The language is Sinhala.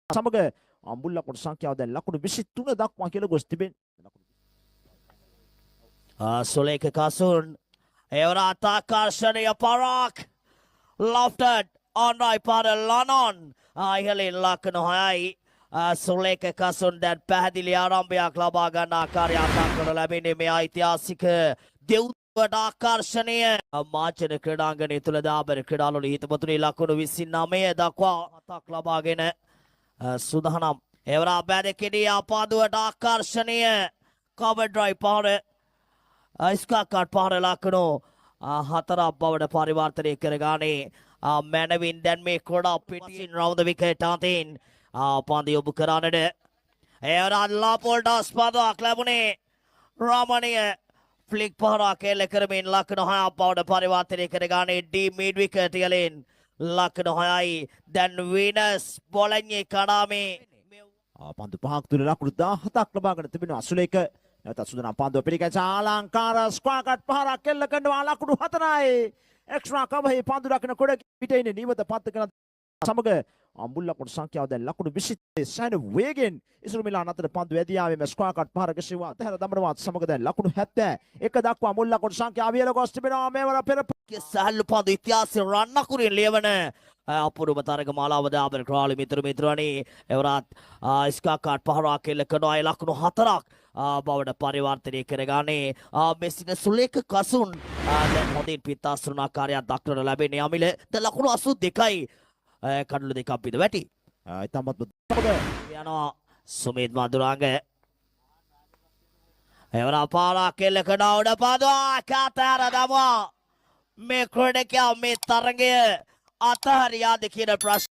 සමග මුල් ලකුණු සංඛ්‍යාව දැන් ලකුණු 23 දක්වා කියලා ගොස් තිබෙනවා. Suleke Kasun. Evra Takarshani Parak. Lofted on right part of Lanon. Ihali Lakanohai. Suleke Kasun that Padili Arambia Klabagana Karyata Labini me Aitiasik. Deutakarshani. A march in the Kredangani Tuladaber Kredalo Hitaputri Lakunu Visiname Dakwa Taklabagene. Sudanam. Evra Badekidi Apadu Dakarshani. Cover drive powder. इसका काट पहाड़ लाखनों हतरा बावड़ परिवार तरीके करगाने मैनविन देन में कोड़ा पिटिन राउंड विकेट आतीन पांडियो बुकराने डे एवराज लापोल्डा स्पादो अक्लाबुने रामनीय फ्लिक पहाड़ा के लेकर में लाखनों है बावड़ परिवार तरीके करगाने डी मिड विकेट यलेन लाखनों है आई देन विनस बॉलिंग करामे පන්දු පහක් තුල ලකුණු 17ක් ලබාගෙන තිබෙනවා අසුලේක නැවත සුදනා පන්දුව පිළිගැස ආලංකාර ස්ක්වයර් කට් පහරක් කෙල්ල කරනවා ලකුණු 4යි එක්ස්ට්‍රා කවරේ පන්දු රකින්න කොට පිටේ ඉන්නේ නිවත පත් කරන සමග මුල් ලකුණු සංඛ්‍යාව දැන් ලකුණු 20 සෑහෙන වේගෙන් ඉසුරු මිලාන අතර පන්දු ඇදියාවේ මේ ස්ක්වයර් කට් පහර ගැසුවා අතහැර දමනවා සමග දැන් ලකුණු 71 දක්වා මුල් ලකුණු සංඛ්‍යාව ඉහළ ගොස් තිබෙනවා මේවර පෙර සහල්ලු පන්දු ඉතිහාසයේ රන් අකුරින් ලියවන අපුරුම තරග මාලාව දාබර ක්‍රාලි මිත්‍රවනි එවරත් ස්කා කාට් පහරක් කෙල්ල කරනවා ලකුණු 4ක් බවට පරිවර්තනය කරගන්නේ මෙසින සුලේක කසුන් දැන් හොඳින් පිත්තාස්ත්‍රණාකාරයක් දක්නට ලැබෙන්නේ අමිල දැන් ලකුණු 82යි කඩළු දෙකක් පිට වැටි ඉතාමත් යනවා සුමිත් මදුරංග එවර පාරක් කෙල්ල කරනවා උඩ පාදුවා කාතර දමවා මේ ක්‍රීඩකයා මේ තරගය අතහරියාද කියන ප්‍රශ්න